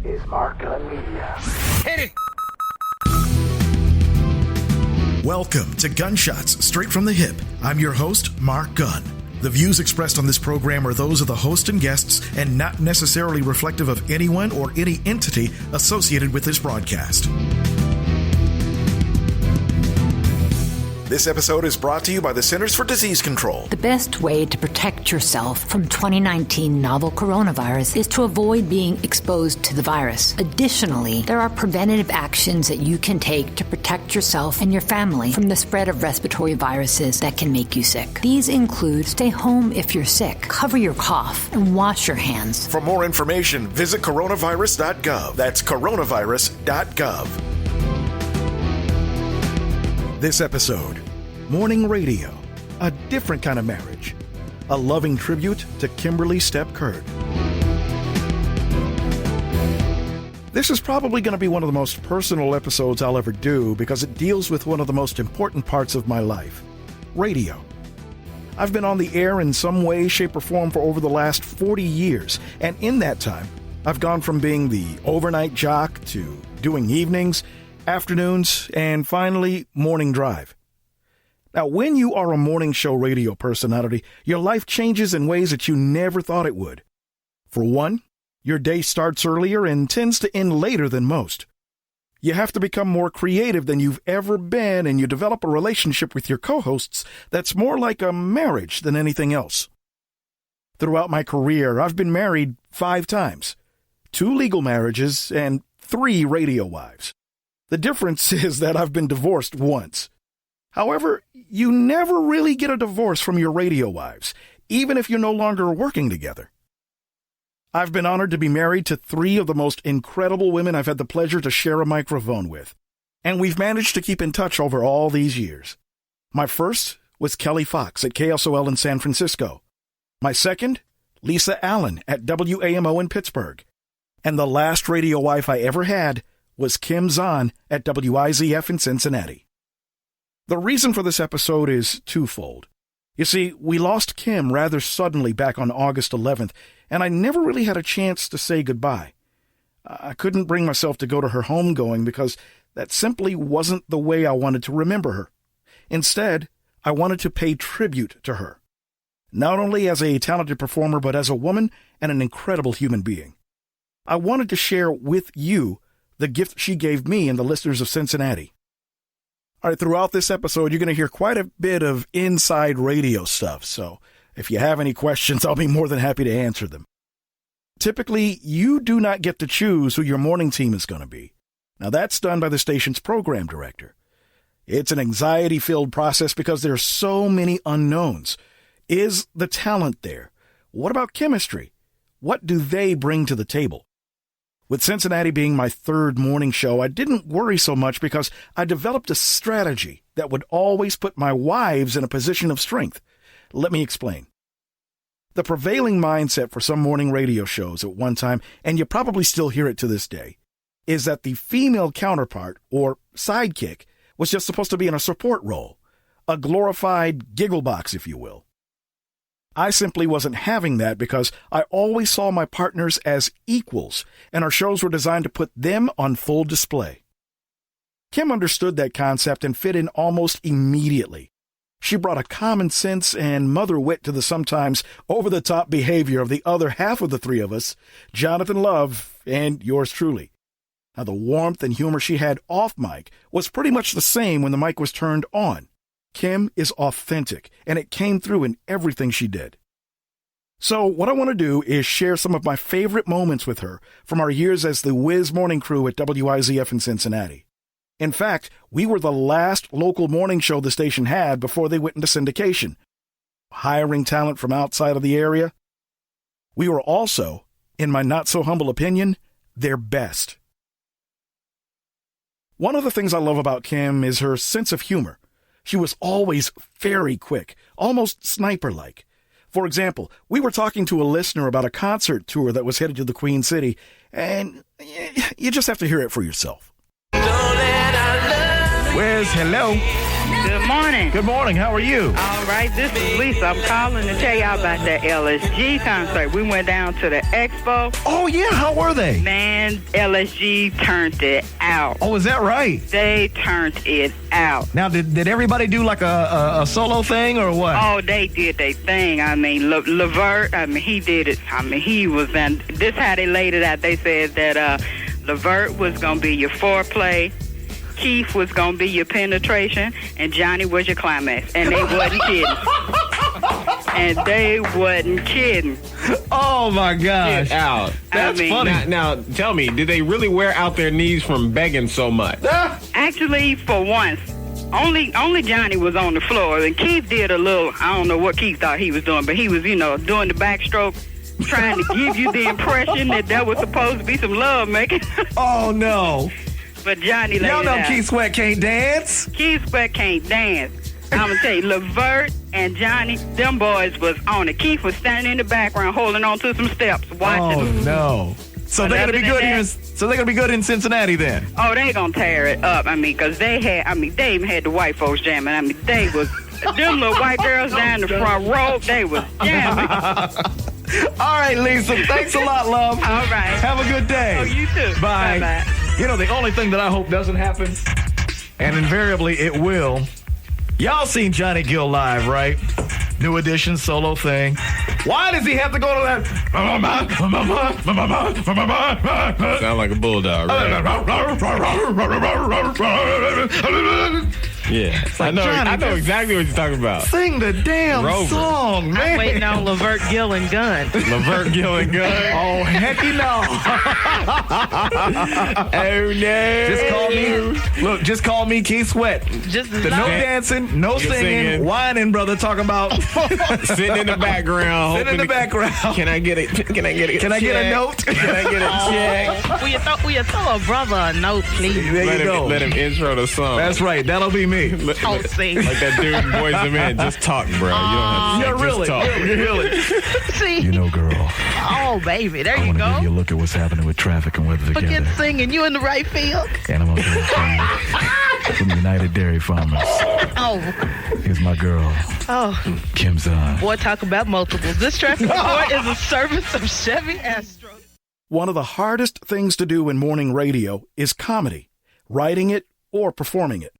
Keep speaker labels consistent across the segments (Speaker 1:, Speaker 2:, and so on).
Speaker 1: is Mark Gunn Media.
Speaker 2: Hit it!
Speaker 3: Welcome to Gunshots Straight from the Hip. I'm your host, Mark Gunn. The views expressed on this program are those of the host and guests and not necessarily reflective of anyone or any entity associated with this broadcast. This episode is brought to you by the Centers for Disease Control.
Speaker 4: The best way to protect yourself from 2019 novel coronavirus is to avoid being exposed to the virus. Additionally, there are preventative actions that you can take to protect yourself and your family from the spread of respiratory viruses that can make you sick. These include stay home if you're sick, cover your cough, and wash your hands.
Speaker 3: For more information, visit coronavirus.gov. That's coronavirus.gov. This episode, Morning Radio, a different kind of marriage, a loving tribute to Kymberlye Stepp Curd. This is probably going to be one of the most personal episodes I'll ever do because it deals with one of the most important parts of my life, radio. I've been on the air in some way, shape, or form for over the last 40 years, and in that time, I've gone from being the overnight jock to doing evenings, afternoons, and finally, morning drive. Now, when you are a morning show radio personality, your life changes in ways that you never thought it would. For one, your day starts earlier and tends to end later than most. You have to become more creative than you've ever been, and you develop a relationship with your co-hosts that's more like a marriage than anything else. Throughout my career, I've been married 5 times, 2 legal marriages, and 3 radio wives. The difference is that I've been divorced once. However, you never really get a divorce from your radio wives, even if you're no longer working together. I've been honored to be married to 3 of the most incredible women I've had the pleasure to share a microphone with, and we've managed to keep in touch over all these years. My first was Kelly Fox at KSOL in San Francisco. My second, Lisa Allen at WAMO in Pittsburgh. And the last radio wife I ever had was Kim Zahn at wizf in Cincinnati. The reason for this episode is twofold. You see, we lost Kim rather suddenly back on August 11th, and I never really had a chance to say goodbye. I couldn't bring myself to go to her homegoing because that simply wasn't the way I wanted to remember her. Instead, I wanted to pay tribute to her, not only as a talented performer, but as a woman and an incredible human being. I wanted to share with you the gift she gave me and the listeners of Cincinnati. All right, throughout this episode, you're going to hear quite a bit of inside radio stuff, so if you have any questions, I'll be more than happy to answer them. Typically, you do not get to choose who your morning team is going to be. Now, that's done by the station's program director. It's an anxiety-filled process because there are so many unknowns. Is the talent there? What about chemistry? What do they bring to the table? With Cincinnati being my 3rd morning show, I didn't worry so much because I developed a strategy that would always put my wives in a position of strength. Let me explain. The prevailing mindset for some morning radio shows at one time, and you probably still hear it to this day, is that the female counterpart, or sidekick, was just supposed to be in a support role, a glorified giggle box, if you will. I simply wasn't having that because I always saw my partners as equals, and our shows were designed to put them on full display. Kim understood that concept and fit in almost immediately. She brought a common sense and mother wit to the sometimes over-the-top behavior of the other half of the 3 of us, Jonathan Love and yours truly. Now, the warmth and humor she had off mic was pretty much the same when the mic was turned on. Kim is authentic, and it came through in everything she did. So what I want to do is share some of my favorite moments with her from our years as the Wiz morning crew at WIZF in Cincinnati. In fact, we were the last local morning show the station had before they went into syndication, hiring talent from outside of the area. We were also, in my not-so-humble opinion, their best. One of the things I love about Kim is her sense of humor. She was always very quick, almost sniper-like. For example, we were talking to a listener about a concert tour that was headed to the Queen City, and you just have to hear it for yourself.
Speaker 2: Where's hello?
Speaker 1: Good morning.
Speaker 3: Good morning. How are you?
Speaker 1: All right, this is Lisa. I'm calling to tell y'all about that LSG concert. We went down to the expo.
Speaker 3: Oh, yeah. How were they?
Speaker 1: Man, LSG turned it out.
Speaker 3: Oh, is that right?
Speaker 1: They turned it out.
Speaker 3: Now, did everybody do like a solo thing or what?
Speaker 1: Oh, they did their thing. I mean, Levert, he did it. He was, and this how they laid it out. They said that Levert was going to be your foreplay, Keith was going to be your penetration, and Johnny was your climax. And they wasn't kidding.
Speaker 3: Oh, my gosh.
Speaker 2: Get out. That's funny. Now, tell me, did they really wear out their knees from begging so much?
Speaker 1: Actually, for once, only Johnny was on the floor, and Keith did a little, I don't know what Keith thought he was doing, but he was, doing the backstroke, trying to give you the impression that was supposed to be some love making.
Speaker 3: Oh, no.
Speaker 1: But Johnny laid
Speaker 3: Y'all know
Speaker 1: it out.
Speaker 3: Keith Sweat can't dance.
Speaker 1: Keith Sweat can't dance. I'm going to tell you, Levert and Johnny, them boys was on it. Keith was standing in the background holding on to some steps, watching.
Speaker 3: Oh, no. So they're going to be good here. So they're going to be good in Cincinnati then.
Speaker 1: Oh, they going to tear it up. Because they even had the white folks jamming. They was, them little white girls down the front row, they was jamming.
Speaker 3: All right, Lisa. Thanks a lot, love.
Speaker 1: All right.
Speaker 3: Have a good day.
Speaker 1: Oh, you too.
Speaker 3: Bye.
Speaker 1: Bye-bye.
Speaker 3: The only thing that I hope doesn't happen, and invariably it will, y'all seen Johnny Gill live, right? New Edition solo thing. Why does he have to go to that?
Speaker 2: Sound like a bulldog, right? Yeah.
Speaker 3: Like,
Speaker 2: I know exactly what you're talking about.
Speaker 3: Sing the damn
Speaker 2: Rover.
Speaker 3: song, man.
Speaker 5: I'm waiting on Levert, Gill, and Gunn.
Speaker 2: Levert, Gill, and Gunn.
Speaker 3: Oh, hecky no.
Speaker 2: Oh, no.
Speaker 3: Just call me Keith Sweat.
Speaker 5: Just
Speaker 3: No dancing, no singing, whining, brother. Talking about
Speaker 2: sitting in the background.
Speaker 3: Sitting in the background.
Speaker 2: Can I get it? Can I get it?
Speaker 3: Can I get a note?
Speaker 2: Can I get a check?
Speaker 5: Will you throw a brother a note, please?
Speaker 3: There you go.
Speaker 2: Let him intro the song.
Speaker 3: That's right. That'll be me.
Speaker 5: Oh, see.
Speaker 2: Like that dude in Boys and Men. Just talk, bro. You don't have to
Speaker 3: Really.
Speaker 5: See?
Speaker 3: Girl.
Speaker 5: Oh, baby. There
Speaker 3: I
Speaker 5: you
Speaker 3: want to give you a
Speaker 5: go.
Speaker 3: look at what's happening with traffic and weather together.
Speaker 5: Forget singing. You in the right field.
Speaker 3: Animal from United Dairy Farmers.
Speaker 5: Oh.
Speaker 3: Here's my girl,
Speaker 5: Oh.
Speaker 3: Kim Zahn.
Speaker 5: Boy, talk about multiples. This traffic report is a service of Chevy Astro.
Speaker 3: One of the hardest things to do in morning radio is comedy, writing it or performing it.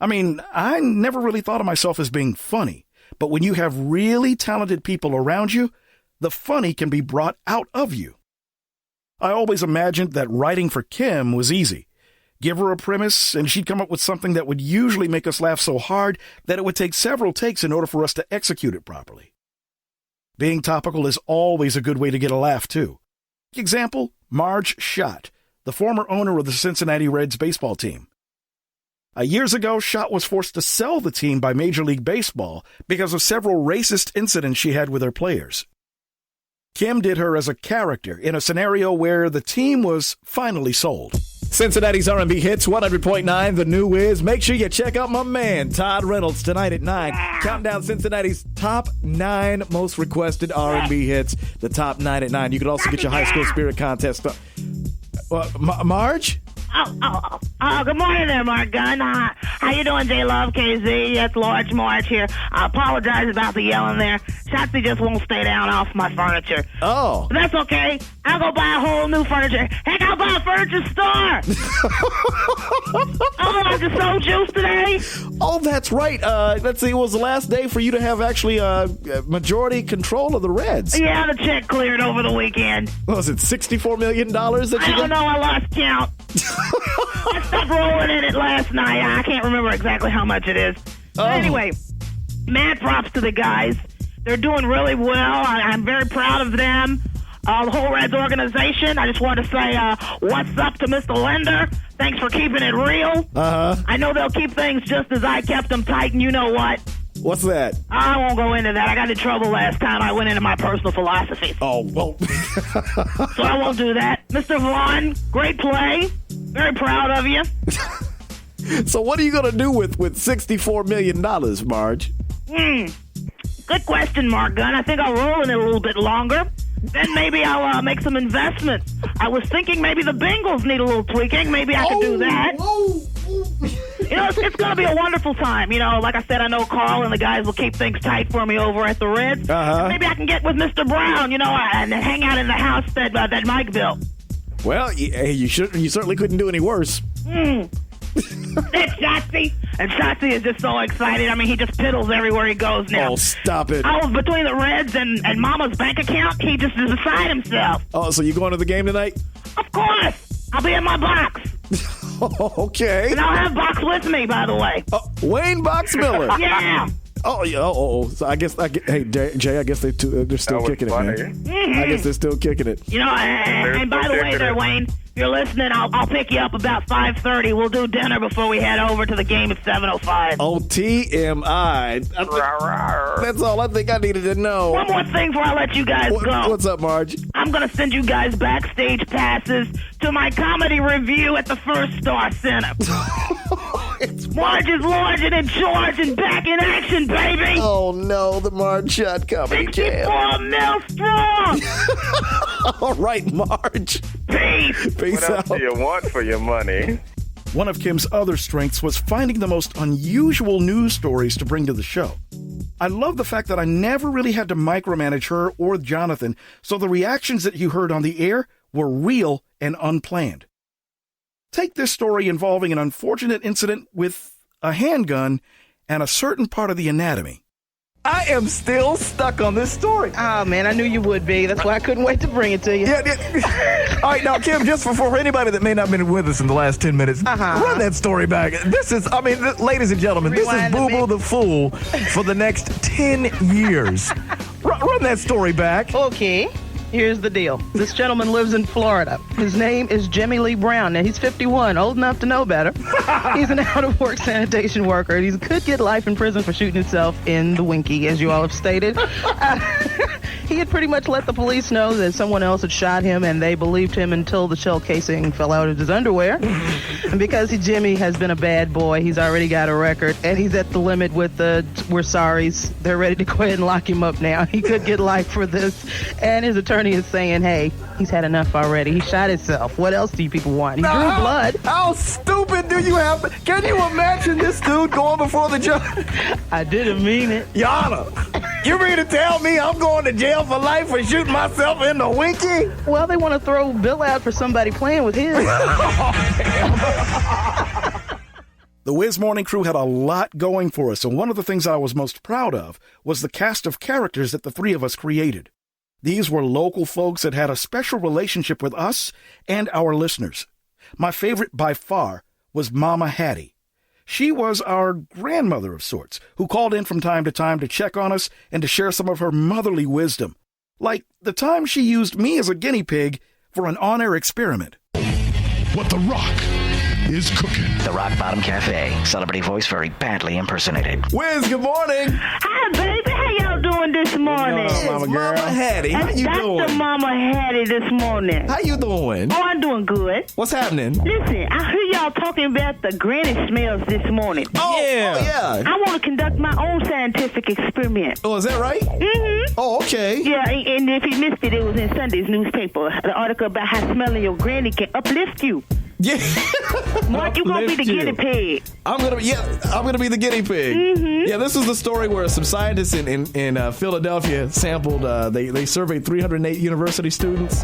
Speaker 3: I mean, I never really thought of myself as being funny, but when you have really talented people around you, the funny can be brought out of you. I always imagined that writing for Kim was easy. Give her a premise, and she'd come up with something that would usually make us laugh so hard that it would take several takes in order for us to execute it properly. Being topical is always a good way to get a laugh, too. Example, Marge Schott, the former owner of the Cincinnati Reds baseball team. Years ago, Schott was forced to sell the team by Major League Baseball because of several racist incidents she had with her players. Kim did her as a character in a scenario where the team was finally sold. Cincinnati's R&B hits 100.9, the new is. Make sure you check out my man, Todd Reynolds, tonight at 9. Counting down Cincinnati's top 9 most requested R&B hits, the top 9 at 9. You can also get your high school spirit contest. Marge?
Speaker 6: Good morning there, Mark Gunn. How you doing, J-Love, KZ? It's Large March here. I apologize about the yelling there. Shotzi just won't stay down off my furniture.
Speaker 3: Oh.
Speaker 6: But that's okay. I'll go buy a whole new furniture. Heck, I'll buy a furniture store. I just sold juice today.
Speaker 3: Oh, that's right. Let's see, it was the last day for you to have actually majority control of the Reds.
Speaker 6: Yeah, the check cleared over the weekend.
Speaker 3: What was it, $64 million that you
Speaker 6: I don't know. I lost count. I stopped rolling in it last night. I can't remember exactly how much it is. But anyway, mad props to the guys. They're doing really well. I'm very proud of them. The whole Reds organization. I just want to say what's up to Mr. Lender. Thanks for keeping it real. I know they'll keep things just as I kept them tight, and you know what?
Speaker 3: What's that?
Speaker 6: I won't go into that. I got in trouble last time. I went into my personal philosophy.
Speaker 3: Oh, well.
Speaker 6: So I won't do that. Mr. Vaughn, great play. Very proud of you.
Speaker 3: So what are you going to do with $64 million, Marge?
Speaker 6: Good question, Mark Gunn. I think I'll roll in it a little bit longer. Then maybe I'll make some investments. I was thinking maybe the Bengals need a little tweaking. Maybe I could do that. It's going to be a wonderful time. Like I said, I know Carl and the guys will keep things tight for me over at the Reds.
Speaker 3: Uh-huh.
Speaker 6: Maybe I can get with Mr. Brown, and hang out in the house that Mike built.
Speaker 3: Well, you certainly couldn't do any worse.
Speaker 6: That's Shotzi. And Shotzi is just so excited. I mean, he just piddles everywhere he goes now.
Speaker 3: Oh, stop it.
Speaker 6: I was between the Reds and Mama's bank account. He just is beside himself.
Speaker 3: Oh, so you going to the game tonight?
Speaker 6: Of course. I'll be in my box.
Speaker 3: Okay.
Speaker 6: And I'll have Box with me, by the way.
Speaker 3: Wayne Box Miller.
Speaker 6: Yeah.
Speaker 3: Oh, yeah. So I guess, hey, Jay, I guess they're still kicking it, man.
Speaker 6: Mm-hmm.
Speaker 3: I guess they're still kicking it.
Speaker 6: And by the way there, Wayne, if you're listening, I'll pick you up about 5:30. We'll do dinner before we head over to the game at 7:05.
Speaker 3: Oh, TMI. That's all I think I needed to know.
Speaker 6: One more thing before I let you guys go.
Speaker 3: What's up, Marge?
Speaker 6: I'm going to send you guys backstage passes to my comedy review at the First Star Center. Marge is large and in charge and back in action, baby.
Speaker 3: Oh, no, the Marge Shot Comedy Jam.
Speaker 6: 64 mil strong.
Speaker 3: All right, Marge.
Speaker 6: Peace.
Speaker 3: Peace
Speaker 7: What else
Speaker 3: out.
Speaker 7: do you want for your money?
Speaker 3: One of Kim's other strengths was finding the most unusual news stories to bring to the show. I love the fact that I never really had to micromanage her or Jonathan, so the reactions that you heard on the air were real and unplanned. Take this story involving an unfortunate incident with a handgun and a certain part of the anatomy.
Speaker 8: I am still stuck on this story.
Speaker 5: Oh, man, I knew you would be. That's why I couldn't wait to bring it to you.
Speaker 8: Yeah. All right, now, Kim, just for anybody that may not have been with us in the last 10 minutes, run that story back. Ladies and gentlemen, this is Boo Boo the Fool for the next 10 years. Run that story back.
Speaker 5: Okay. Here's the deal. This gentleman lives in Florida. His name is Jimmy Lee Brown. Now, he's 51, old enough to know better. He's an out-of-work sanitation worker. He could get life in prison for shooting himself in the winky, as you all have stated. He had pretty much let the police know that someone else had shot him, and they believed him until the shell casing fell out of his underwear. And because Jimmy has been a bad boy, he's already got a record, and he's at the limit with the we're sorries. They're ready to go ahead and lock him up now. He could get life for this. And his attorney is saying, hey, he's had enough already. He shot himself. What else do you people want? He drew blood.
Speaker 8: How stupid do you have? Can you imagine this dude going before the judge?
Speaker 5: I didn't mean it.
Speaker 8: Your Honor, you mean to tell me I'm going to jail for life for shooting myself in the winky?
Speaker 5: Well, they want to throw Bill out for somebody playing with his.
Speaker 3: The Wiz Morning Crew had a lot going for us, and one of the things I was most proud of was the cast of characters that the three of us created. These were local folks that had a special relationship with us and our listeners. My favorite by far was Mama Hattie. She was our grandmother of sorts, who called in from time to check on us and to share some of her motherly wisdom, like the time she used me as a guinea pig for an on-air experiment.
Speaker 9: What the Rock is cooking.
Speaker 10: The Rock Bottom Cafe. Celebrity voice very badly impersonated.
Speaker 8: Wiz, good morning.
Speaker 6: Hi, baby. How y'all doing this morning?
Speaker 8: It's Mama Hattie. How you
Speaker 6: That's
Speaker 8: doing?
Speaker 6: the Mama Hattie this morning.
Speaker 8: How you doing?
Speaker 6: Oh, I'm doing good.
Speaker 8: What's happening?
Speaker 6: Listen, I heard y'all talking about the granny smells this morning.
Speaker 8: Oh, yeah.
Speaker 6: I want to conduct my own scientific experiment.
Speaker 8: Oh, is that right?
Speaker 6: Mm-hmm.
Speaker 8: Oh, okay.
Speaker 6: Yeah, and if you missed it, it was in Sunday's newspaper. The article about how smelling your granny can uplift you.
Speaker 8: Yeah.
Speaker 6: Mark, you gonna be the guinea pig.
Speaker 8: I'm gonna be the guinea pig.
Speaker 6: Mm-hmm.
Speaker 8: Yeah, this is the story where some scientists in Philadelphia sampled. They surveyed 308 university students,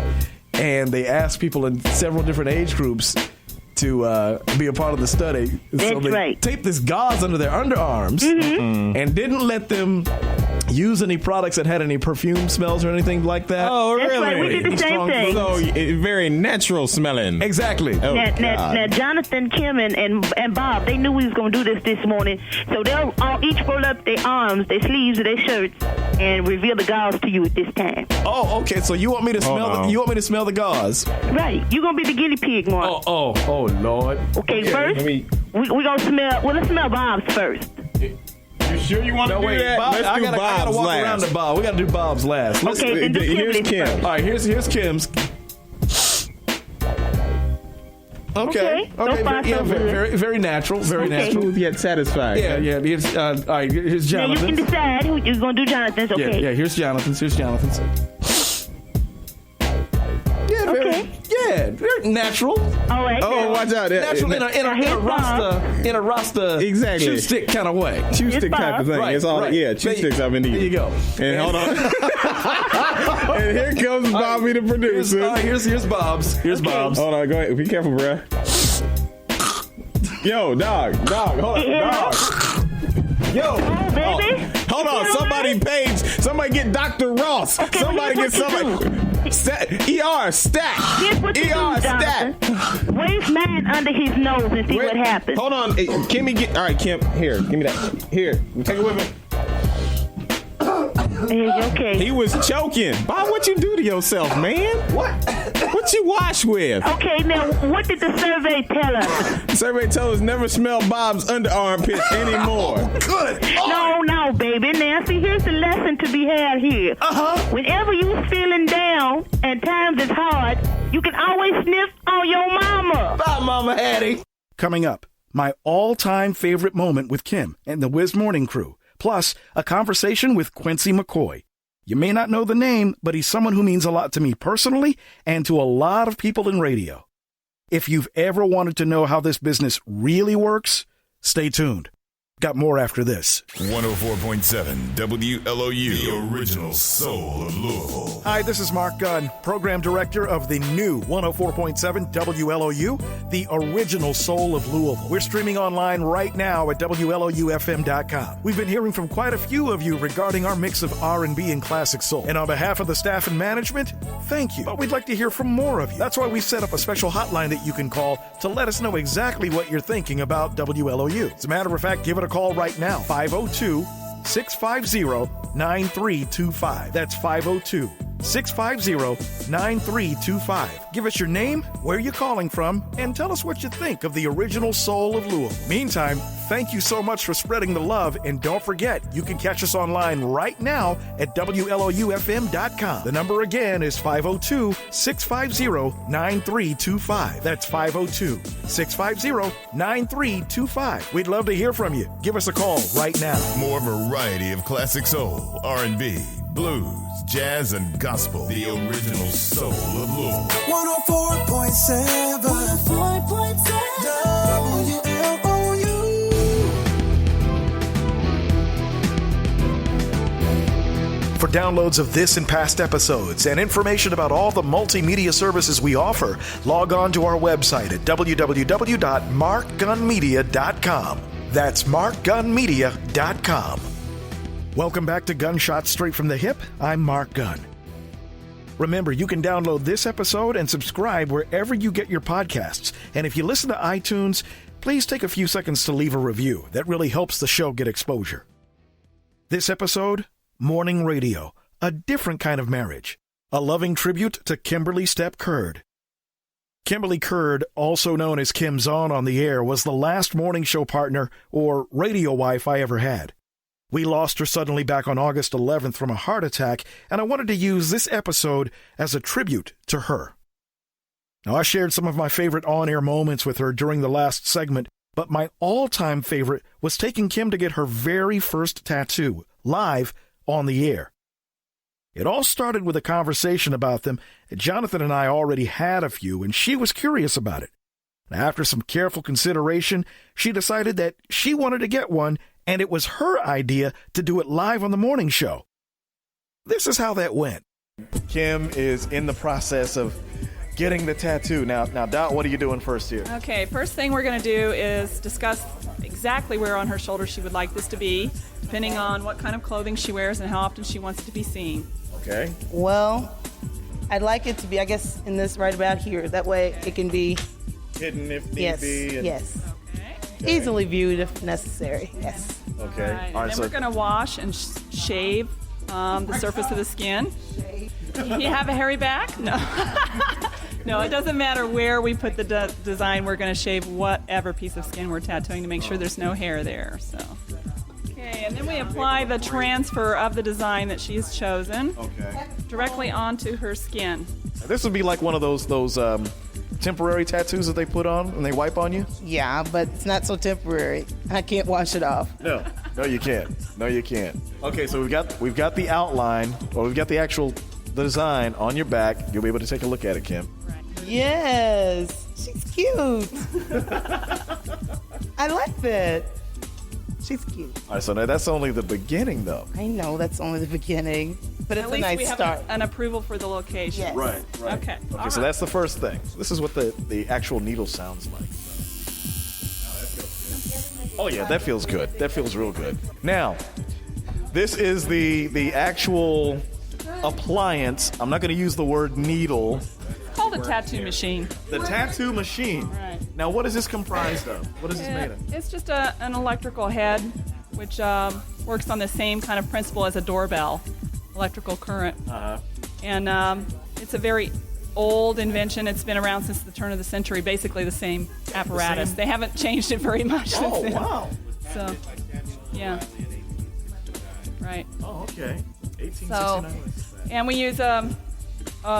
Speaker 8: and they asked people in several different age groups to be a part of the study.
Speaker 6: That's
Speaker 8: so they
Speaker 6: right.
Speaker 8: taped this gauze under their underarms and didn't let them use any products that had any perfume smells or anything like that.
Speaker 2: Oh,
Speaker 6: That's
Speaker 2: really?
Speaker 6: right. We did the same thing.
Speaker 2: So very natural smelling.
Speaker 8: Exactly.
Speaker 2: Oh,
Speaker 6: Now, Jonathan, Kim, and Bob, they knew we was going to do this morning. So they'll all each roll up their arms, their sleeves of their shirts, and reveal the gauze to you at this time.
Speaker 8: Oh, okay. So you want me to smell? You want me to smell the gauze?
Speaker 6: Right. You're going to be the guinea pig, Mark.
Speaker 8: Oh, Lord.
Speaker 6: Okay, first, we going to smell. Well, let's smell Bob's first.
Speaker 2: You sure you want to do that?
Speaker 8: Bob,
Speaker 2: Let's
Speaker 8: I
Speaker 2: do
Speaker 8: gotta
Speaker 2: Bob's
Speaker 8: walk
Speaker 2: last.
Speaker 8: around to Bob. We gotta do Bob's last.
Speaker 6: Okay, then do
Speaker 2: Here's
Speaker 6: Kimberly's
Speaker 2: Kim.
Speaker 6: first.
Speaker 8: All right, here's Kim's. Okay.
Speaker 6: So far, so good.
Speaker 8: Very, very natural. Very
Speaker 6: Okay.
Speaker 8: natural.
Speaker 2: Smooth yet satisfied.
Speaker 8: Yeah. Here's, all right, here's
Speaker 6: Now you
Speaker 8: Jonathan.
Speaker 6: can decide who you're going to do Jonathan's, okay?
Speaker 8: Yeah. Here's Jonathan's.
Speaker 6: Okay.
Speaker 8: Yeah, Yeah, they're natural.
Speaker 6: All right.
Speaker 2: Oh, watch out.
Speaker 8: Natural in a rasta
Speaker 2: exactly.
Speaker 8: chew stick kind of way.
Speaker 2: Chew stick type of thing.
Speaker 8: Right,
Speaker 2: it's all
Speaker 8: right.
Speaker 2: yeah, chew sticks I've been eating.
Speaker 8: There you go.
Speaker 2: And hold on. And here comes Bobby the producer.
Speaker 8: Here's Bob's. Here's Bob's.
Speaker 2: Hold on, go ahead. Be careful, bruh. Yo, dog, hold on, dog. Yo,
Speaker 6: baby.
Speaker 2: Hold on, somebody get Dr. Ross.
Speaker 6: Okay,
Speaker 2: Somebody get somebody. ER stat.
Speaker 6: Here's what you do,
Speaker 2: stat.
Speaker 6: Jonathan. Wave mine under his nose and see what happens.
Speaker 2: Hold on, Kimmy, all right, Kim, here, give me that. Here, take it with me.
Speaker 6: Okay.
Speaker 2: He was choking. Bob, what you do to yourself, man? What you wash with?
Speaker 6: Okay, now what did the survey tell us?
Speaker 2: The survey told us never smell Bob's underarmpit anymore.
Speaker 8: Good.
Speaker 6: No, baby. Now, see, here's the lesson to be had here. Whenever you're feeling down and times is hard, you can always sniff on your mama.
Speaker 8: Bye, Mama Hattie.
Speaker 3: Coming up, my all-time favorite moment with Kim and the Wiz Morning Crew, plus a conversation with Quincy McCoy. You may not know the name, but he's someone who means a lot to me personally and to a lot of people in radio. If you've ever wanted to know how this business really works, stay tuned. Got more after this.
Speaker 7: 104.7 WLOU, the original soul of Louisville.
Speaker 3: Hi, this is Mark Gunn, Program Director of the new 104.7 WLOU, the original soul of Louisville. We're streaming online right now at WLOUFM.com. We've been hearing from quite a few of you regarding our mix of R&B and classic soul. And on behalf of the staff and management, thank you. But we'd like to hear from more of you. That's why we set up a special hotline that you can call to let us know exactly what you're thinking about WLOU. As a matter of fact, give it a call right now. 502-650-9325. That's 502-650-9325. Give us your name, where you're calling from, and tell us what you think of the original soul of Louisville. Meantime, thank you so much for spreading the love, and don't forget, you can catch us online right now at WLOUFM.com. The number again is 502-650-9325. That's 502-650-9325. We'd love to hear from you. Give us a call right now.
Speaker 7: More variety of classic soul, R&B, blues, jazz, and gospel. The original soul of Louisville.
Speaker 11: 104.7 WLOU.
Speaker 3: For downloads of this and past episodes and information about all the multimedia services we offer, log on to our website at www.markgunmedia.com. That's markgunmedia.com. Welcome back to Gunshots Straight from the Hip. I'm Mark Gunn. Remember, you can download this episode and subscribe wherever you get your podcasts. And if you listen to iTunes, please take a few seconds to leave a review. That really helps the show get exposure. This episode, Morning Radio, a different kind of marriage. A loving tribute to Kymberlye Stepp Curd. Kymberlye Curd, also known as Kim Zahn on the air, was the last morning show partner or radio wife I ever had. We lost her suddenly back on August 11th from a heart attack, and I wanted to use this episode as a tribute to her. Now, I shared some of my favorite on-air moments with her during the last segment, but my all-time favorite was taking Kim to get her very first tattoo, live on the air. It all started with a conversation about them. Jonathan and I already had a few, and she was curious about it. After some careful consideration, she decided that she wanted to get one, and it was her idea to do it live on the morning show. This is how that went.
Speaker 12: Kim is in the process of getting the tattoo. Now, Dot, what are you doing first here?
Speaker 13: Okay, first thing we're going to do is discuss exactly where on her shoulder she would like this to be, depending on what kind of clothing she wears and how often she wants it to be seen.
Speaker 12: Okay.
Speaker 5: Well, I'd like it to be, I guess, in this right about here. That way it can be
Speaker 12: hidden if need be.
Speaker 5: Yes. Okay. Easily viewed if necessary. Yes.
Speaker 12: Okay.
Speaker 13: All right, then we're going to wash and shave the surface of the skin. You have a hairy back? No. No, it doesn't matter where we put the design. We're going to shave whatever piece of skin we're tattooing to make sure there's no hair there. So, okay, and then we apply the transfer of the design that she's chosen directly onto her skin.
Speaker 12: This would be like one of those temporary tattoos that they put on and they wipe on you?
Speaker 5: Yeah, but it's not so temporary. I can't wash it off.
Speaker 12: No, you can't. No, you can't. Okay, so we've got the outline, or we've got the design on your back. You'll be able to take a look at it, Kim.
Speaker 5: Right. Yes. She's cute. I like that. She's cute.
Speaker 12: All right, so now that's only the beginning, though.
Speaker 5: I know that's only the beginning, but it's
Speaker 13: At
Speaker 5: a
Speaker 13: least
Speaker 5: nice
Speaker 13: we have
Speaker 5: start.
Speaker 13: an approval for the location.
Speaker 5: Yes.
Speaker 12: Right.
Speaker 13: Okay.
Speaker 12: Okay, so that's the first thing. This is what the actual needle sounds like. Oh yeah, that feels good. That feels real good. Now, this is the actual appliance. I'm not going to use the word needle.
Speaker 13: Called a tattoo machine.
Speaker 12: The tattoo machine.
Speaker 13: Right.
Speaker 12: Now, what is this comprised of? What is this made of?
Speaker 13: It's just an electrical head, which works on the same kind of principle as a doorbell, electrical current. And it's a very old invention. It's been around since the turn of the century, basically the same apparatus. They haven't changed it very much since then.
Speaker 12: Wow.
Speaker 13: So, yeah. Right.
Speaker 12: Oh, okay. 1869.
Speaker 13: So, and we use a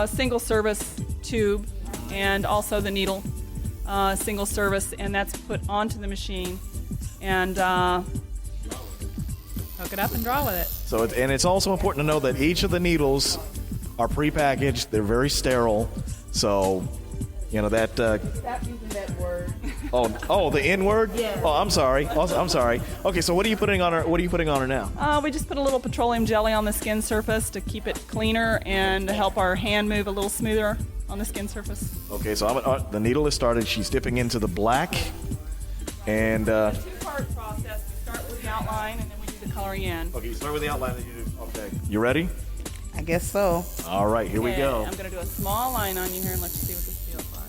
Speaker 13: single service tube and also the needle single service, and that's put onto the machine and hook it up and draw with it.
Speaker 12: So, it's also important to know that each of the needles are prepackaged. They're very sterile. So, you know that.
Speaker 5: Stop using that word.
Speaker 12: Oh, the N word.
Speaker 5: Yeah.
Speaker 12: Oh, I'm sorry. I'm sorry. Okay, so what are you putting on her? What are you putting on her now?
Speaker 13: We just put a little petroleum jelly on the skin surface to keep it cleaner and to help our hand move a little smoother on the skin surface.
Speaker 12: Okay, so the needle is started. She's dipping into the black, and
Speaker 13: It's a two-part process. We start with the outline and then we do the coloring in.
Speaker 12: Okay, you start with the outline. Then you do. Okay. You ready?
Speaker 5: I guess so.
Speaker 12: All right, here we go.
Speaker 13: I'm going to do a small line on you here and let you see what this feels like.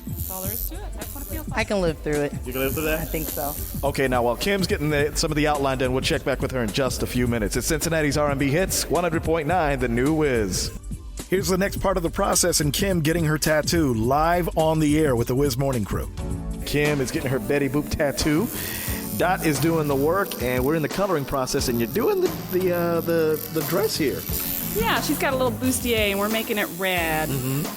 Speaker 13: That's all there is to it. That's what it feels like.
Speaker 5: I can live through it.
Speaker 12: You can live through that?
Speaker 5: I think so.
Speaker 12: Okay, now while Kim's getting some of the outline done, we'll check back with her in just a few minutes. It's Cincinnati's R&B Hits, 100.9, The New Wiz.
Speaker 3: Here's the next part of the process and Kim getting her tattoo live on the air with the Wiz Morning Crew.
Speaker 12: Kim is getting her Betty Boop tattoo. Dot is doing the work, and we're in the coloring process, and you're doing the dress here.
Speaker 13: Yeah, she's got a little bustier, and we're making it red.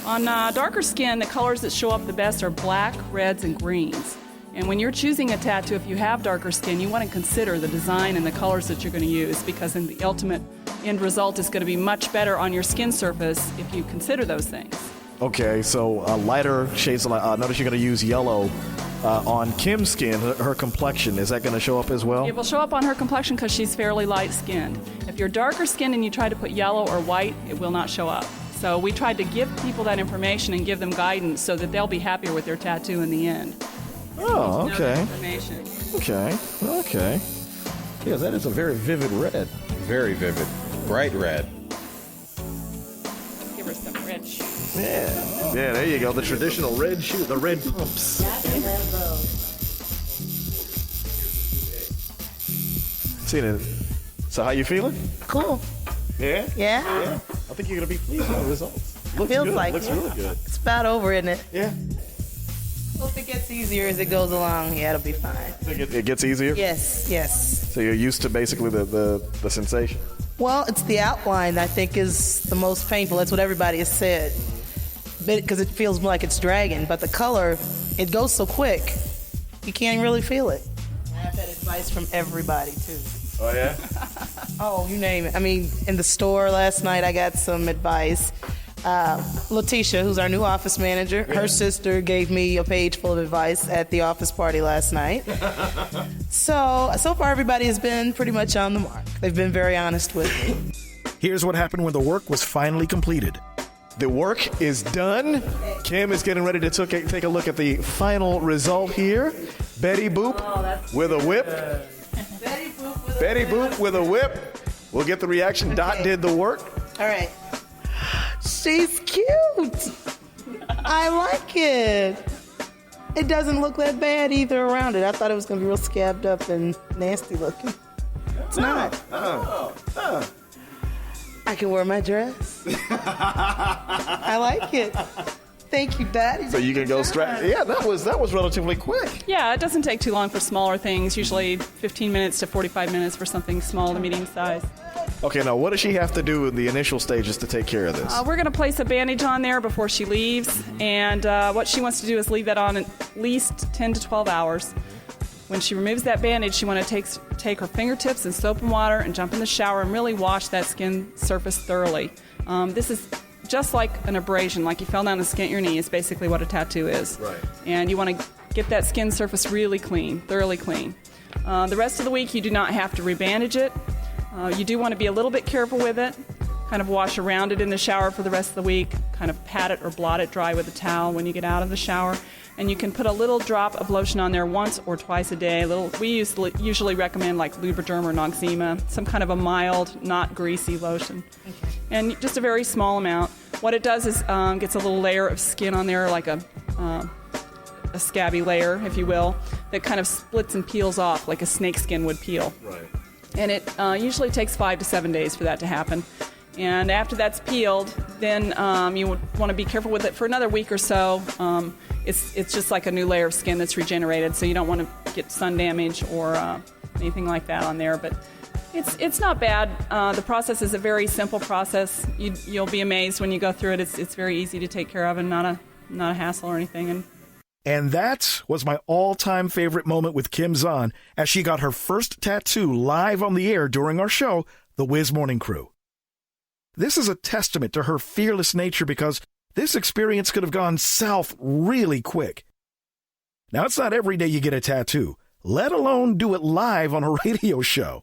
Speaker 13: On darker skin, the colors that show up the best are black, reds, and greens. And when you're choosing a tattoo, if you have darker skin, you want to consider the design and the colors that you're going to use, because in the ultimate end result is going to be much better on your skin surface if you consider those things.
Speaker 12: Okay, so lighter shades of light. Notice you're going to use yellow on Kim's skin, her complexion. Is that going to show up as well?
Speaker 13: It will show up on her complexion because she's fairly light-skinned. If you're darker skinned and you try to put yellow or white, it will not show up. So we tried to give people that information and give them guidance so that they'll be happier with their tattoo in the end.
Speaker 12: Oh, okay. Okay. Yeah, that is a very vivid red.
Speaker 2: Very vivid. Bright red.
Speaker 13: Give her some red shoes.
Speaker 12: Yeah, there you go. The traditional red shoe, the red pumps. Seen it. So how you feeling?
Speaker 5: Cool.
Speaker 12: Yeah?
Speaker 5: Yeah?
Speaker 12: I think you're going to be pleased with the results. Looks
Speaker 5: Feels
Speaker 12: good.
Speaker 5: like
Speaker 12: Looks
Speaker 5: it.
Speaker 12: really good.
Speaker 5: It's about over, isn't it?
Speaker 12: Yeah.
Speaker 5: Well, if it gets easier as it goes along, yeah, it'll be fine.
Speaker 12: It gets easier?
Speaker 5: Yes.
Speaker 12: So you're used to basically the sensation?
Speaker 5: Well, it's the outline that I think is the most painful. That's what everybody has said. Because it feels like it's dragging. But the color, it goes so quick, you can't really feel it. I've had advice from everybody, too.
Speaker 12: Oh, yeah?
Speaker 5: Oh, you name it. I mean, in the store last night, I got some advice. Letitia, who's our new office manager, her sister gave me a page full of advice at the office party last night. So far, everybody has been pretty much on the mark. They've been very honest with me.
Speaker 3: Here's what happened when the work was finally completed.
Speaker 12: The work is done. Kim is getting ready to take a look at the final result here. Betty Boop with a whip. Betty Boop with a whip. We'll get the reaction. Okay. Dot did the work.
Speaker 5: All right. She's cute. I like it. It doesn't look that bad either around it. I thought it was going to be real scabbed up and nasty looking. It's not. I can wear my dress. I like it. Thank you, Daddy.
Speaker 12: So you can go straight. Yeah, that was relatively quick.
Speaker 13: Yeah, it doesn't take too long for smaller things. Usually 15 minutes to 45 minutes for something small to medium size.
Speaker 12: Okay, now what does she have to do in the initial stages to take care of this?
Speaker 13: We're going to place a bandage on there before she leaves, and what she wants to do is leave that on at least 10 to 12 hours. When she removes that bandage, she wants to take her fingertips and soap and water and jump in the shower and really wash that skin surface thoroughly. This is just like an abrasion, like you fell down and skinned your knee is basically what a tattoo is.
Speaker 12: Right.
Speaker 13: And you want to get that skin surface really clean, thoroughly clean. The rest of the week, you do not have to rebandage it. You do want to be a little bit careful with it, kind of wash around it in the shower for the rest of the week, kind of pat it or blot it dry with a towel when you get out of the shower. And you can put a little drop of lotion on there once or twice a day. We usually recommend like Lubriderm or Noxzema, some kind of a mild, not greasy lotion. Okay. And just a very small amount. What it does is gets a little layer of skin on there, like a scabby layer, if you will, that kind of splits and peels off like a snake skin would peel.
Speaker 12: Right.
Speaker 13: And it usually takes 5 to 7 days for that to happen. And after that's peeled, then you would want to be careful with it for another week or so. It's just like a new layer of skin that's regenerated, so you don't want to get sun damage or anything like that on there. But it's not bad. The process is a very simple process. You'll be amazed when you go through it. It's very easy to take care of and not a hassle or anything.
Speaker 3: And that was my all-time favorite moment with Kim Zahn as she got her first tattoo live on the air during our show, The Wiz Morning Crew. This is a testament to her fearless nature because this experience could have gone south really quick. Now, it's not every day you get a tattoo, let alone do it live on a radio show.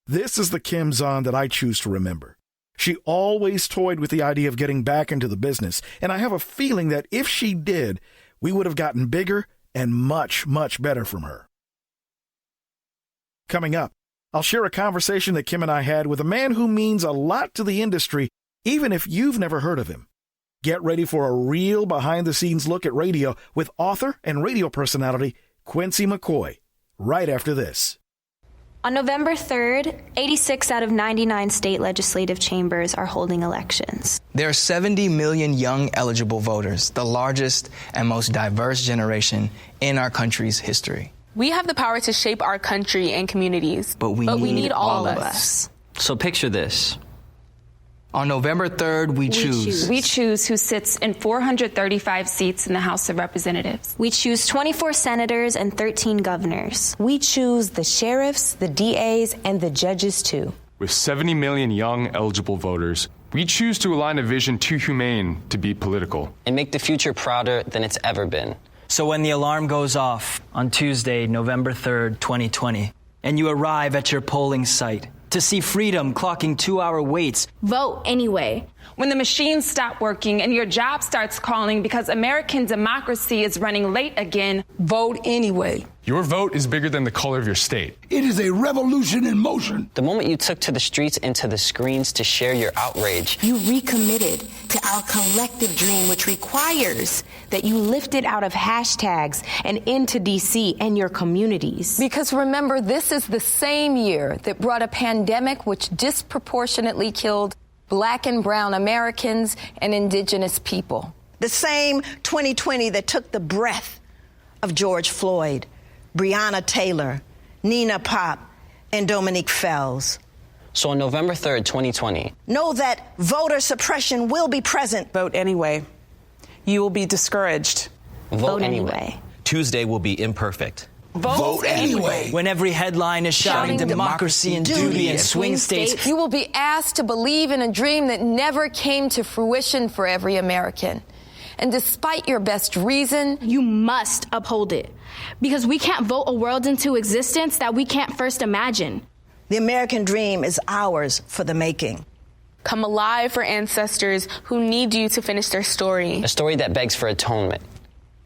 Speaker 3: This is the Kim Zahn that I choose to remember. She always toyed with the idea of getting back into the business, and I have a feeling that if she did, we would have gotten bigger and much, much better from her. Coming up, I'll share a conversation that Kim and I had with a man who means a lot to the industry, even if you've never heard of him. Get ready for a real behind-the-scenes look at radio with author and radio personality Quincy McCoy, right after this.
Speaker 14: On November 3rd, 86 out of 99 state legislative chambers are holding elections.
Speaker 15: There are 70 million young eligible voters, the largest and most diverse generation in our country's history.
Speaker 16: We have the power to shape our country and communities,
Speaker 15: but we need all of us.
Speaker 10: So picture this.
Speaker 15: On November 3rd, we choose.
Speaker 16: We choose who sits in 435 seats in the House of Representatives.
Speaker 14: We choose 24 senators and 13 governors.
Speaker 17: We choose the sheriffs, the DAs, and the judges, too.
Speaker 18: With 70 million young eligible voters, we choose to align a vision too humane to be political.
Speaker 10: And make the future prouder than it's ever been.
Speaker 19: So when the alarm goes off on Tuesday, November 3rd, 2020, and you arrive at your polling site, to see freedom clocking 2-hour waits.
Speaker 16: Vote anyway. When the machines stop working and your job starts calling because American democracy is running late again, vote anyway.
Speaker 18: Your vote is bigger than the color of your state.
Speaker 9: It is a revolution in motion.
Speaker 10: The moment you took to the streets and to the screens to share your outrage,
Speaker 17: you recommitted to our collective dream, which requires that you lift it out of hashtags and into D.C. and your communities.
Speaker 16: Because remember, this is the same year that brought a pandemic which disproportionately killed Black and brown Americans and indigenous people.
Speaker 20: The same 2020 that took the breath of George Floyd, Breonna Taylor, Nina Pop, and Dominique Fells.
Speaker 10: So on November 3rd, 2020,
Speaker 20: know that voter suppression will be present.
Speaker 21: Vote anyway. You will be discouraged.
Speaker 10: Vote anyway.
Speaker 22: Tuesday will be imperfect.
Speaker 21: Vote anyway.
Speaker 19: When every headline is shouting democracy and duty in swing states,
Speaker 16: you will be asked to believe in a dream that never came to fruition for every American. And despite your best reason,
Speaker 23: you must uphold it. Because we can't vote a world into existence that we can't first imagine.
Speaker 20: The American dream is ours for the making.
Speaker 16: Come alive for ancestors who need you to finish their story.
Speaker 10: A story that begs for atonement.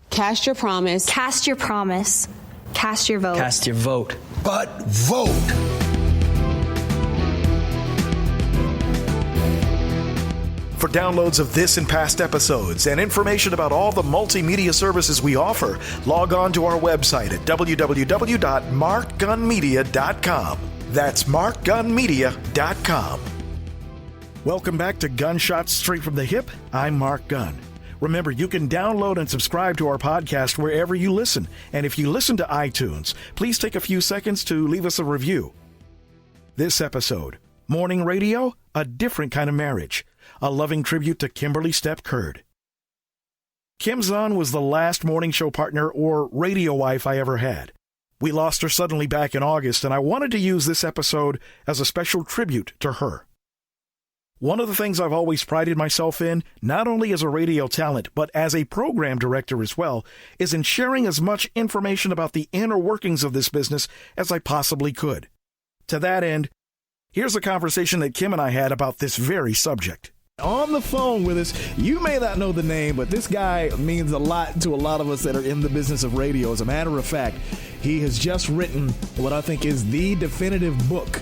Speaker 23: Cast your promise. Cast your promise. Cast your vote.
Speaker 19: Cast your vote.
Speaker 9: But vote.
Speaker 3: For downloads of this and past episodes and information about all the multimedia services we offer, log on to our website at www.markgunmedia.com. That's markgunmedia.com. Welcome back to Gunshots Straight from the Hip. I'm Mark Gunn. Remember, you can download and subscribe to our podcast wherever you listen. And if you listen to iTunes, please take a few seconds to leave us a review. This episode, Morning Radio, A Different Kind of Marriage, a loving tribute to Kymberlye Stepp Curd. Kim Zahn was the last morning show partner or radio wife I ever had. We lost her suddenly back in August, and I wanted to use this episode as a special tribute to her. One of the things I've always prided myself in, not only as a radio talent, but as a program director as well, is in sharing as much information about the inner workings of this business as I possibly could. To that end, here's a conversation that Kim and I had about this very subject.
Speaker 8: On the phone with us, you may not know the name, but this guy means a lot to a lot of us that are in the business of radio. As a matter of fact, he has just written what I think is the definitive book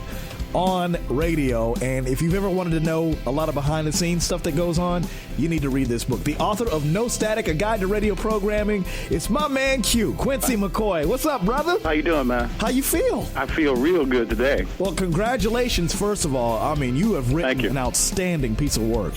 Speaker 8: on radio, and if you've ever wanted to know a lot of behind-the-scenes stuff that goes on, you need to read this book. The author of No Static, A Guide to Radio Programming, it's my man Q, Quincy McCoy. What's up, brother?
Speaker 1: How you doing, man?
Speaker 8: How you feel?
Speaker 1: I feel real good today.
Speaker 8: Well, congratulations, first of all. I mean, you have written an outstanding piece of work.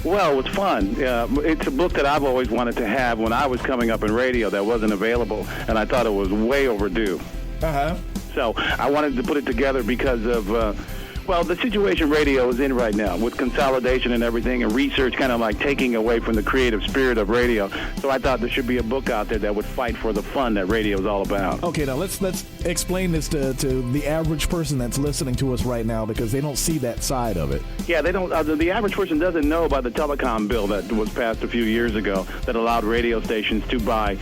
Speaker 1: Well, it was fun. It's a book that I've always wanted to have when I was coming up in radio that wasn't available, and I thought it was way overdue.
Speaker 8: Uh-huh.
Speaker 1: So I wanted to put it together because of, the situation radio is in right now with consolidation and everything, and research kind of like taking away from the creative spirit of radio. So I thought there should be a book out there that would fight for the fun that radio is all about.
Speaker 8: Okay, now let's explain this to the average person that's listening to us right now, because they don't see that side of it.
Speaker 1: Yeah, they don't. The average person doesn't know about the telecom bill that was passed a few years ago that allowed radio stations to buy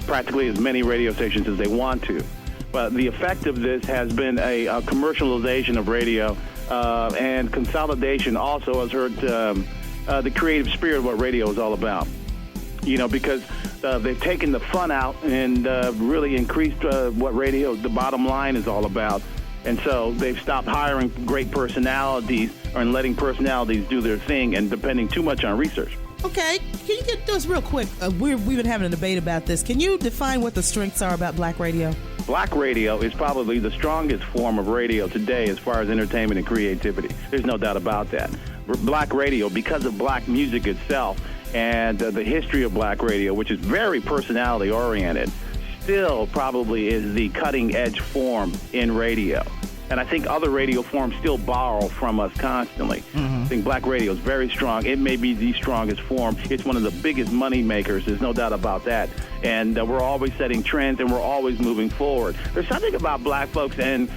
Speaker 1: practically as many radio stations as they want to. But the effect of this has been a commercialization of radio, and consolidation also has hurt the creative spirit of what radio is all about. You know, because they've taken the fun out and really increased what radio, the bottom line, is all about. And so they've stopped hiring great personalities and letting personalities do their thing and depending too much on research.
Speaker 4: Okay, can you get those real quick? We've been having a debate about this. Can you define what the strengths are about black radio?
Speaker 1: Black radio is probably the strongest form of radio today as far as entertainment and creativity. There's no doubt about that. Black radio, because of black music itself and the history of black radio, which is very personality-oriented, still probably is the cutting-edge form in radio. And I think other radio forms still borrow from us constantly. Mm-hmm. I think black radio is very strong. It may be the strongest form. It's one of the biggest money makers. There's no doubt about that. And we're always setting trends, and we're always moving forward. There's something about black folks and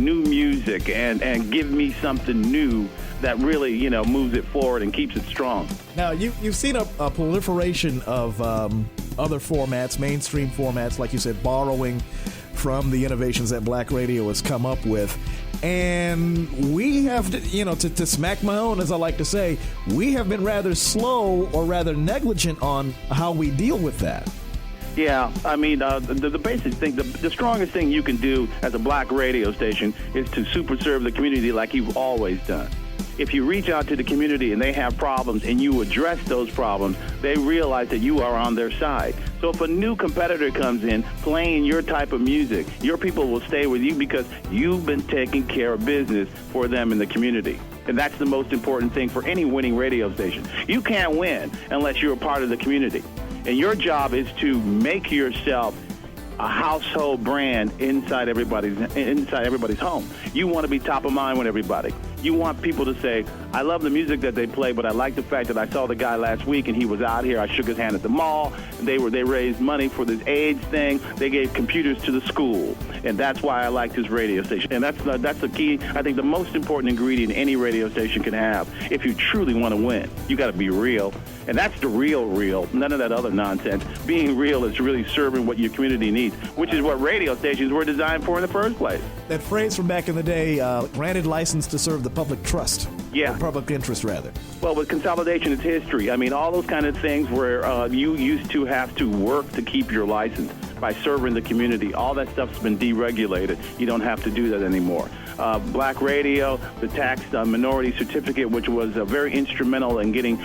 Speaker 1: new music and give me something new that really, moves it forward and keeps it strong.
Speaker 8: Now, you've seen a proliferation of other formats, mainstream formats, like you said, borrowing from the innovations that black radio has come up with. And we have to, to smack my own, as I like to say, we have been rather slow or rather negligent on how we deal with that.
Speaker 1: Yeah, I mean, the basic thing, the strongest thing you can do as a black radio station is to super serve the community like you've always done. If you reach out to the community and they have problems and you address those problems, they realize that you are on their side. So if a new competitor comes in playing your type of music, your people will stay with you because you've been taking care of business for them in the community. And that's the most important thing for any winning radio station. You can't win unless you're a part of the community. And your job is to make yourself a household brand inside everybody's home. You want to be top of mind with everybody. You want people to say, I love the music that they play, but I like the fact that I saw the guy last week and he was out here. I shook his hand at the mall. They raised money for this AIDS thing. They gave computers to the school. And that's why I like this radio station. And that's the key, I think, the most important ingredient any radio station can have. If you truly want to win, you got to be real. And that's the real, none of that other nonsense. Being real is really serving what your community needs, which is what radio stations were designed for in the first place.
Speaker 8: That phrase from back in the day, granted license to serve the public trust.
Speaker 1: Yeah.
Speaker 8: Or public interest, rather.
Speaker 1: Well, with consolidation, it's history. I mean, all those kind of things where you used to have to work to keep your license by serving the community. All that stuff's been deregulated. You don't have to do that anymore. Black radio, the tax minority certificate, which was very instrumental in getting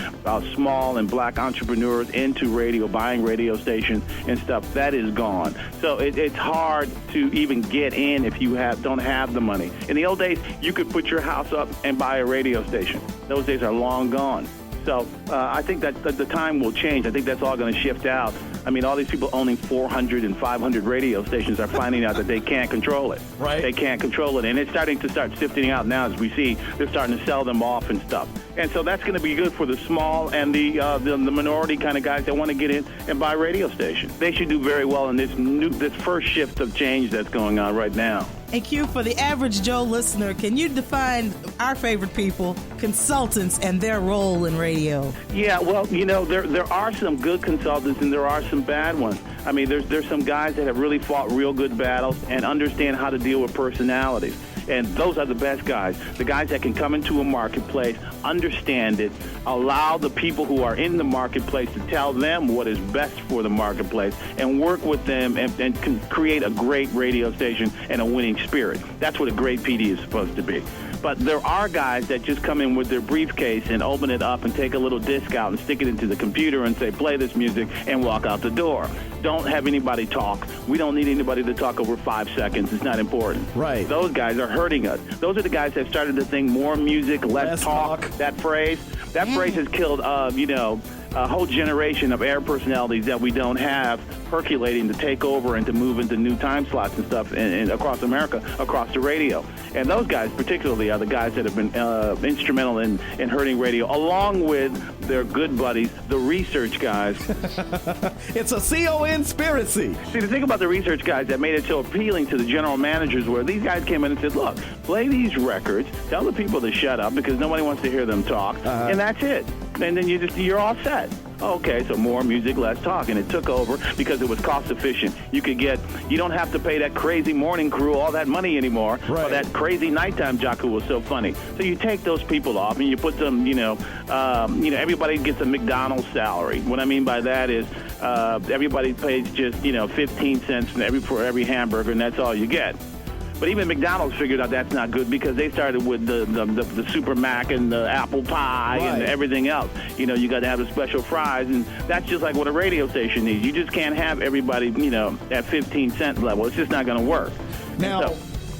Speaker 1: small and black entrepreneurs into radio, buying radio stations and stuff, that is gone. So it's hard to even get in if you don't have the money. In the old days, you could put your house up and buy a radio station. Those days are long gone. So I think that the time will change. I think that's all going to shift out. I mean, all these people owning 400 and 500 radio stations are finding out that they can't control it.
Speaker 8: Right.
Speaker 1: They can't control it. And it's starting to sifting out now as we see. They're starting to sell them off and stuff. And so that's going to be good for the small and the minority kind of guys that want to get in and buy radio stations. They should do very well in this first shift of change that's going on right now.
Speaker 4: Hey, Q, for the average Joe listener, can you define our favorite people, consultants, and their role in radio?
Speaker 1: Yeah, well, there are some good consultants and there are some bad ones. I mean, there's some guys that have really fought real good battles and understand how to deal with personalities. And those are the best guys, the guys that can come into a marketplace, understand it, allow the people who are in the marketplace to tell them what is best for the marketplace, and work with them and can create a great radio station and a winning spirit. That's what a great PD is supposed to be. But there are guys that just come in with their briefcase and open it up and take a little disc out and stick it into the computer and say, play this music, and walk out the door. Don't have anybody talk. We don't need anybody to talk over 5 seconds. It's not important.
Speaker 12: Right.
Speaker 1: Those guys are hurting us. Those are the guys that started to think more music, less talk. That phrase has killed, a whole generation of air personalities that we don't have percolating to take over and to move into new time slots and stuff and across America, across the radio. And those guys particularly are the guys that have been instrumental in hurting radio, along with their good buddies, the research guys.
Speaker 12: It's a conspiracy.
Speaker 1: See, the thing about the research guys that made it so appealing to the general managers were these guys came in and said, look, play these records, tell the people to shut up because nobody wants to hear them talk, and that's it. And then you're all set. Okay, so more music, less talk. And it took over because it was cost efficient. You don't have to pay that crazy morning crew all that money anymore, or that crazy nighttime jock who was so funny. So you take those people off and you put them, everybody gets a McDonald's salary. What I mean by that is everybody pays just, 15 cents for every hamburger, and that's all you get. But even McDonald's figured out that's not good because they started with the Super Mac and the apple pie and everything else. You got to have the special fries, and that's just like what a radio station needs. You just can't have everybody, at 15-cent level. It's just not going to work.
Speaker 12: Now,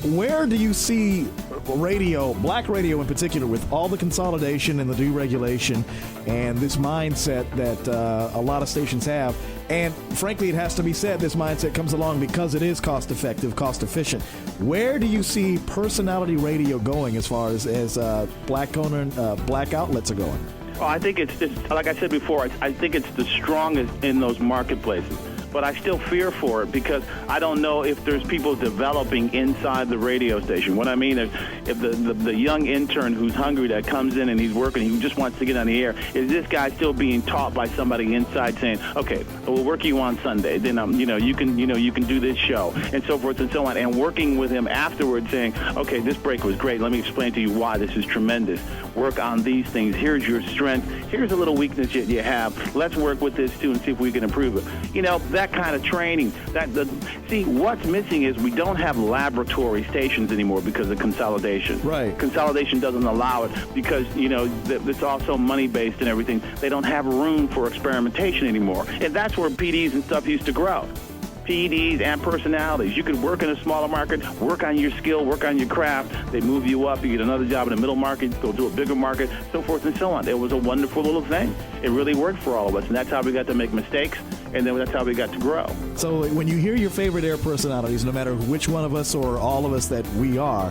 Speaker 12: where do you see radio, black radio in particular, with all the consolidation and the deregulation and this mindset that a lot of stations have? And frankly, it has to be said, this mindset comes along because it is cost-effective, cost-efficient. Where do you see personality radio going as far as black outlets are going?
Speaker 1: Oh, I think it's like I said before, I think it's the strongest in those marketplaces. But I still fear for it because I don't know if there's people developing inside the radio station. What I mean is if the young intern who's hungry that comes in and he's working, he just wants to get on the air, is this guy still being taught by somebody inside saying, okay, we'll work you on Sunday, then you can do this show, and so forth and so on, and working with him afterwards saying, okay, this break was great, let me explain to you why this is tremendous. Work on these things. Here's your strength. Here's a little weakness that you have. Let's work with this too and see if we can improve it. That kind of training. See, what's missing is we don't have laboratory stations anymore because of consolidation.
Speaker 12: Right.
Speaker 1: Consolidation doesn't allow it because, it's also money-based and everything. They don't have room for experimentation anymore. And that's where PDs and stuff used to grow. PDs and personalities. You could work in a smaller market, work on your skill, work on your craft. They move you up. You get another job in the middle market, go to a bigger market, so forth and so on. It was a wonderful little thing. It really worked for all of us, and that's how we got to make mistakes, and then that's how we got to grow.
Speaker 12: So when you hear your favorite air personalities, no matter which one of us or all of us that we are,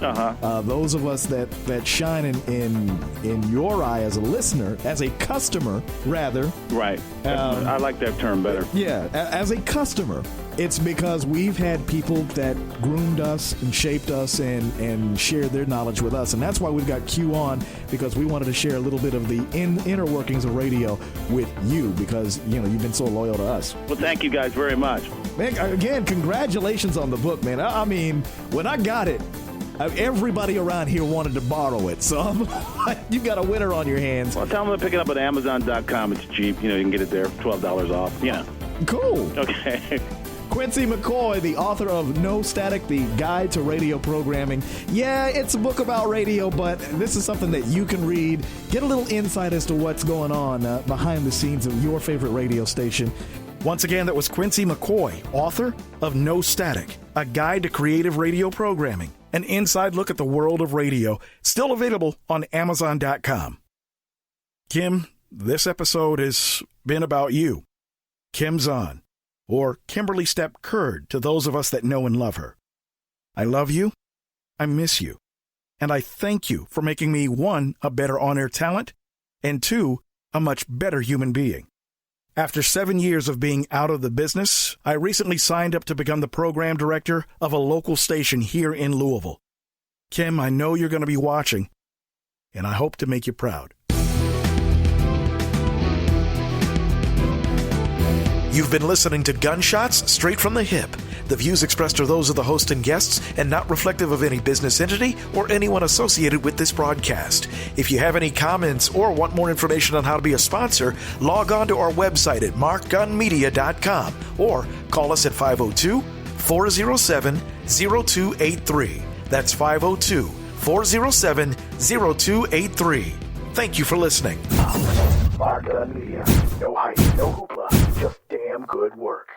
Speaker 12: those of us that shine in your eye as a listener, as a customer, rather.
Speaker 1: Right. I like that term better.
Speaker 12: Yeah. As a customer, it's because we've had people that groomed us and shaped us and shared their knowledge with us. And that's why we've got Q on, because we wanted to share a little bit of the inner workings of radio with you because, you've been so loyal to us.
Speaker 1: Well, thank you guys very much.
Speaker 12: Man, again, congratulations on the book, man. I mean, when I got it, everybody around here wanted to borrow it. So you got a winner on your hands.
Speaker 1: Well, tell them to pick it up at Amazon.com. It's cheap. You can get it there, $12 off.
Speaker 12: Cool.
Speaker 1: Okay.
Speaker 12: Quincy McCoy, the author of No Static, the Guide to Radio Programming. Yeah, it's a book about radio, but this is something that you can read. Get a little insight as to what's going on behind the scenes of your favorite radio station.
Speaker 3: Once again, that was Quincy McCoy, author of No Static, a guide to creative radio programming. An inside look at the world of radio. Still available on Amazon.com. Kim, this episode has been about you. Kim Zahn, or Kymberlye Stepp Curd to those of us that know and love her. I love you, I miss you, and I thank you for making me, 1, a better on-air talent, and 2, a much better human being. After 7 years of being out of the business, I recently signed up to become the program director of a local station here in Louisville. Kim, I know you're going to be watching, and I hope to make you proud. You've been listening to Gunshots Straight from the Hip. The views expressed are those of the host and guests and not reflective of any business entity or anyone associated with this broadcast. If you have any comments or want more information on how to be a sponsor, log on to our website at markgunmedia.com or call us at 502-407-0283. That's 502-407-0283. Thank you for listening.
Speaker 9: Mark Gun Media. No hype, no hoopla, just damn good work.